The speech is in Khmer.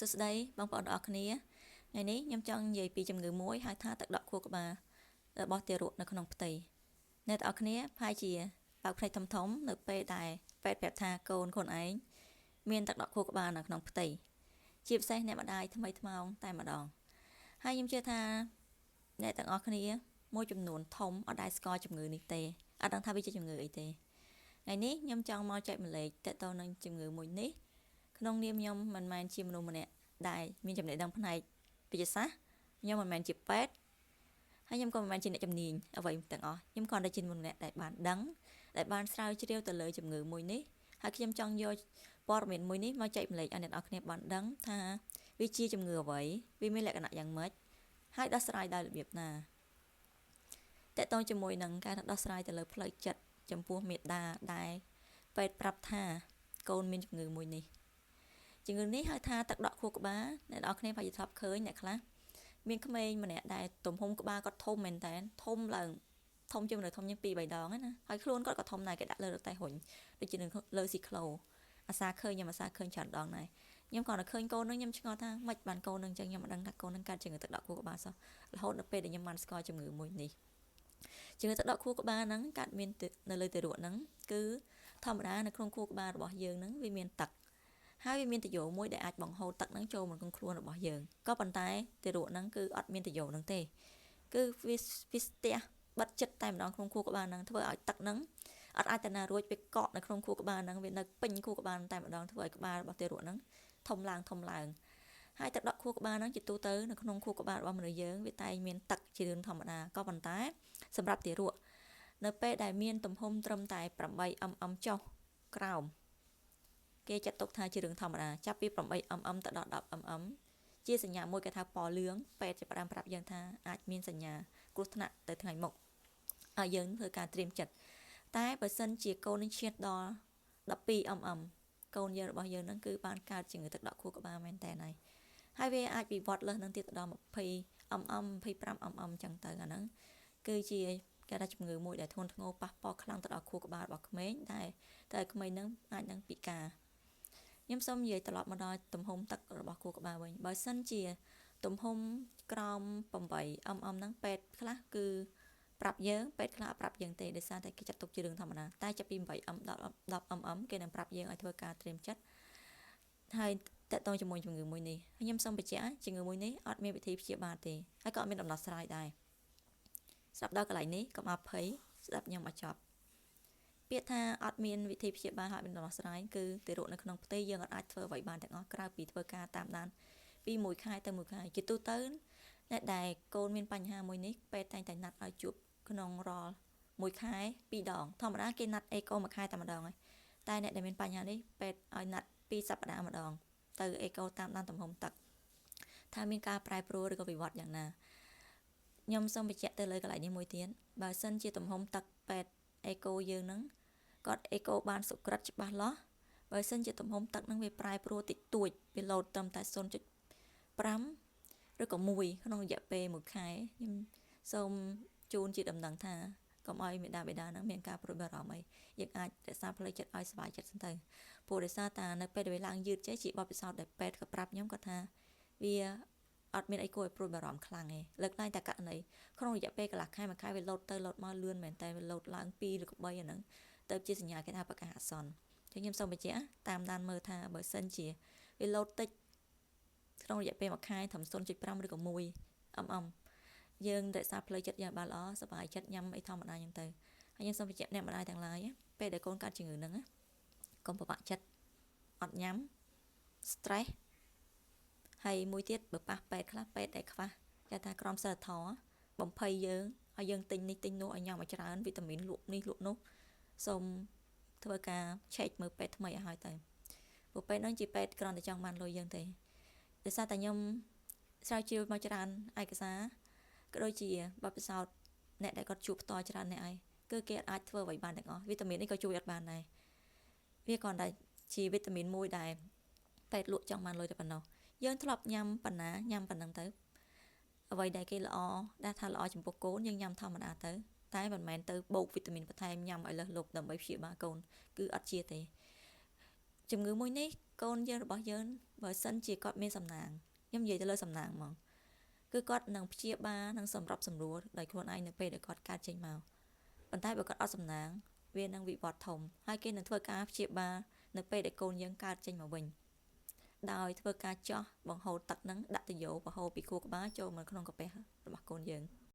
សួស្តីបងប្អូនទាំងអស់គ្នាថ្ងៃនេះខ្ញុំចង់និយាយពីជំងឺមួយហៅថាទឹកដក់ខួរក្បាលរបស់ទារកនៅក្នុងផ្ទៃអ្នកទាំងអស់គ្នាប្រហែលជាបើកភ្នែកធំនៅពេលដែលពេទ្យប្រាប់ថាកូនខ្លួនឯងមានទឹកដក់ខួរក្បាលនៅក្នុងផ្ទៃជាពិសេសអ្នកម្ដាយថ្មីថ្មោងតែម្ដងហើយខ្ញុំជឿថាអ្នកទាំងអស់គ្នាមួយចំនួនធំអត់ដែលស្គាល់ជំងឺនេះទេអត់ដឹងថាវាជាជំងឺអីទេថ្ងៃនេះខ្ញុំចង់មកចែកម្លែកតើតើនឹងជំងឺមួយនេះក្នុងនាមខ្ញុំមិនមែនជាមនុស្សម្នាក់ដែលមានចំណេះដឹងផ្នែកវិទ្យាសាស្ត្រខ្ញុំមិនមែនជាពេទ្យហើយខ្ញុំក៏មិនមែនជាអ្នកជំនាញអ្វីទាំងអស់ខ្ញុំគ្រាន់តែជាមនុស្សម្នាក់ដែលបានដឹងដែលបានស្រាវជ្រាវទៅលើជំងឺមួយនេះហើយខ្ញុំចង់យកព័ត៌មានមួយនេះមកចែកម្លែកឲ្យអ្នកនរគ្នាបានដឹងថាវាជាជំងឺអ្វីវាមានលក្ខណៈយ៉ាងម៉េចហើយដោះស្រាយដោយរបៀបណាតើតើជាមួយនឹងការដោះស្រាយទៅលើផ្លូវចិត្តចំពោះមេដាដែលពេទ្យប្រាប់ថាកូនមានជំងឺមួយនេះជំងឺនេះហៅថាទឹកដក់ខួរក្បាលអ្នកនរគ្នាប្រហែលជាធ្លាប់ឃើញអ្នកខ្លះមានក្មេងម្នាក់ដែលទំហំក្បាលគាត់ធំមែនតើធំឡើងធំជាងមនុស្សធំជាង2-3 ដងណាហើយខ្លួនគាត់ក៏ធំដែរគេដាក់លើរតែហុញដូចជាលើស៊ីក្លូអាសាឃើញខ្ញុំអាសាឃើញច្រើនដងដែរខ្ញុំគាត់តែឃើញកូននឹងខ្ញុំឆ្ងល់ថាម៉េចបានកូននឹងអញ្ចឹងខ្ញុំមិនដឹងថាកូននឹងកើតជំងឺទឹកដក់ខួរក្បាលសោះរហូតដល់ពេលដែលខ្ញុំបានស្គាល់ជំងឺមួយនេះជំងឺទឹកដក់ខួរក្បាលហ្នឹងកើតមាននៅលើទារកហ្នឹងគឺធម្មតានៅក្នុងខួរក្បាលរបស់យើងហ្នឹងវាមានទឹកហើយវាមានតយោមួយដែលអាចបង្ហូរទឹកហ្នឹងចូលមកក្នុងខ្លួនរបស់យើងក៏ប៉ុន្តែទារកហ្នឹងគឺអត់មានតយោហ្នឹងទេគឺវាស្ទះបិទចិត្តតែម្ដងក្នុងខួរក្បាលហ្នឹងធ្វើឲ្យទឹកហ្នឹងអត់អាចទៅណារួចវាកកនៅក្នុងខួរក្បាលហ្នឹងវានៅពេញខួរក្បាលតែម្ដងធ្វើឲ្យក្បាលរបស់ទារកហ្នឹងធំឡើងហើយទឹកដក់ខួរក្បាលហ្នឹងជាទូទៅនៅក្នុងខួរក្បាលរបស់មនុស្សយើងវាតែងមានទឹកជារឿងធម្មតាក៏ប៉ុន្តែសម្រាប់ទារកនៅពេលដែលមានទំហំត្រឹមតែ8 mm ចុះក្រោមគេចាត់ទុកថាជារឿងធម្មតាចាប់ពី8 mm ទៅដល់10 mm ជាសញ្ញាមួយគេថាពណ៌លឿងពេទ្យចាប់ផ្ដើមប្រាប់យើងថាអាចមានសញ្ញាគ្រោះថ្នាក់ទៅថ្ងៃមុខឲ្យយើងធ្វើការត្រៀមចិត្តតែបើសិនជាកូននឹងឈានដល់12 mm កូនយើងរបស់យើងនឹងគឺបានកើតជំងឺទឹកដក់ខួរក្បាលមែនតើហើយវាអាចវិវត្តលើសនឹងទៀតដល់20 mm 25 mm អញ្ចឹងទៅអាហ្នឹងគឺជាគេថាជំងឺមួយដែលធ្ងន់ធ្ងរប៉ះពាល់ខ្លាំងទៅដល់ខួរក្បាលរបស់ក្មេងតែក្មេងនឹងអាចនឹងពិការខ្ញុំសូមនិយាយត្រឡប់មកដល់ទំហំទឹករបស់ខួរក្បាលវិញបើសិនជាទំហំក្រោម8 mm ហ្នឹងពេទ្យខ្លះគឺប្រាប់យើងពេទ្យខ្លះប្រាប់យើងទេដោយសារតែគេចាត់ទុកជារឿងធម្មតាតែចាប់ពី8 mm ដល់10 mm គេនឹងប្រាប់យើងឲ្យធ្វើការត្រៀមចិត្តហើយតើតើជាមួយជំងឺមួយនេះខ្ញុំសូមបញ្ជាក់ជំងឺមួយនេះអត់មានវិធីព្យាបាលទេហើយក៏អត់មានដំណោះស្រាយដែរស្ដាប់ដល់កន្លែងនេះកុំអាភ័យស្ដាប់ខ្ញុំឲ្យចប់ពាក្យថាអត់មានវិធីព្យាបាលហើយមានដំណោះស្រាយគឺទារកនៅក្នុងផ្ទៃយើងអត់អាចធ្វើអ្វីបានទាំងអស់ក្រៅពីធ្វើការតាមដានពី1ខែទៅ1ខែជាទូទៅអ្នកដែលកូនមានបញ្ហាមួយនេះពេទ្យតែងតែណាត់ឲ្យជួបក្នុងរាល់1ខែ2ដងធម្មតាគេណាត់អេកូ1ខែតែម្ដងហើយតែអ្នកដែលមានបញ្ហានេះពេទ្យឲ្យណាត់2សប្ដាហ៍ម្ដងទៅអេកូតាមដានទំហំទឹកថាមានការប្រែប្រួលឬក៏វិវត្តយ៉ាងណាខ្ញុំសូមបញ្ជាក់ទៅលើកន្លែងនេះមួយទៀតបើសិនជាទំហំទឹកពេទ្យអេកូយើងហ្នឹងគាត់អេកូបានសុក្រិតច្បាស់លាស់បើសិនជាទំហំទឹកហ្នឹងវាប្រែប្រួលតិចតួចវាលោតត្រឹមតែ 0.5 ឬក៏1ក្នុងរយៈពេល1ខែខ្ញុំសូមជូនជាដំណឹងថាកុំឲ្យមេដាបេដាហ្នឹងមានការព្រួយបារម្ភអីយើងអាចរក្សាផ្លូវចិត្តឲ្យសុខចិត្តសិនទៅព្រោះដោយសារតែនៅពេលដែលឡើងយឺតចេះជាបទពិសោធន៍ដែលពេទ្យក៏ប្រាប់ខ្ញុំគាត់ថាវាអត់មានអីគួរឲ្យព្រួយបារម្ភខ្លាំងទេលើកឡើងតែករណីក្នុងរយៈពេលកន្លះខែមួយខែវាលោតទៅលោតមកលឿនមែនតែវាលោតឡើង2ឬក៏3អាហ្នឹងទៅជាសញ្ញាគេថាប្រកាសអាសន្នចឹងខ្ញុំសូមបញ្ជាក់តាមដានមើលថាបើសិនជាវាលោតតិចក្នុងរយៈពេល1ខែត្រឹម 0.5 ឬក៏1 mm យើងរក្សាផ្លូវចិត្តយ៉ាងបានល្អសប្បាយចិត្តញ៉ាំអីធម្មតាចឹងទៅហើយខ្ញុំសូមបញ្ជាក់អ្នកម្ដាយទាំងឡាយពេលដែលកូនកើតជំងឺហ្នឹងកុំពិបាកចិត្តអត់ញ៉ាំ stress ហើយមួយទៀតបើប៉ះពេទ្យខ្លះពេទ្យដែលខ្វះគេថាក្រមសីលធម៌បំភ័យយើងឲ្យយើងទិញនេះទិញនោះឲ្យញ៉ាំឲ្យច្រើនវីតាមីនលក់នេះលក់នោះសូមធ្វើការឆែកមើលពេទ្យថ្មីឲ្យហើយទៅព្រោះពេទ្យហ្នឹងជាពេទ្យគ្រាន់តែចង់បានលុយយើងទេដោយសារតែខ្ញុំស្រាវជ្រាវមកច្រើនឯកសារក៏ដូចជាបទពិសោធន៍អ្នកដែលគាត់ជួបផ្ទាល់ច្រើនអ្នកឯងគឺគេអាចធ្វើអ្វីបានទាំងអស់វីតាមីននេះក៏ជួយអត់បានដែរវាគ្រាន់តែជាវីតាមីនមួយដែលពេទ្យលក់ចង់បានលុយតែប៉ុណ្ណោះយើងធ្លាប់ញ៉ាំប៉ុណ្ណាញ៉ាំប៉ុណ្ណឹងទៅអ្វីដែលគេល្អដែលថាល្អចំពោះកូនយើងញ៉ាំធម្មតាទៅតែមិនមែនទៅបូកវីតាមីនបន្ថែមញ៉ាំឲ្យលើសលប់ដើម្បីព្យាបាលកូនគឺអត់ជាទេ ជំងឺមួយនេះកូនយើងរបស់យើងបើសិនជាគាត់មានសំណាងខ្ញុំនិយាយទៅលើសំណាងហ្មងគឺគាត់នឹងព្យាបាលនឹងសម្របសម្រួលដោយខ្លួនឯងនៅពេលដែលគាត់កើតចេញមកប៉ុន្តែបើគាត់អត់សំណាងវានឹងវិវត្តធំហើយគេនឹងធ្វើការព្យាបាលនៅពេលដែលកូនយើងកើតចេញមកវិញដោយធ្វើការចោះបង្ហូរទឹកនឹងដាក់ទៅយោបង្ហូរពីខួរក្បាលចូលមកក្នុងកាពះរបស់កូនយើង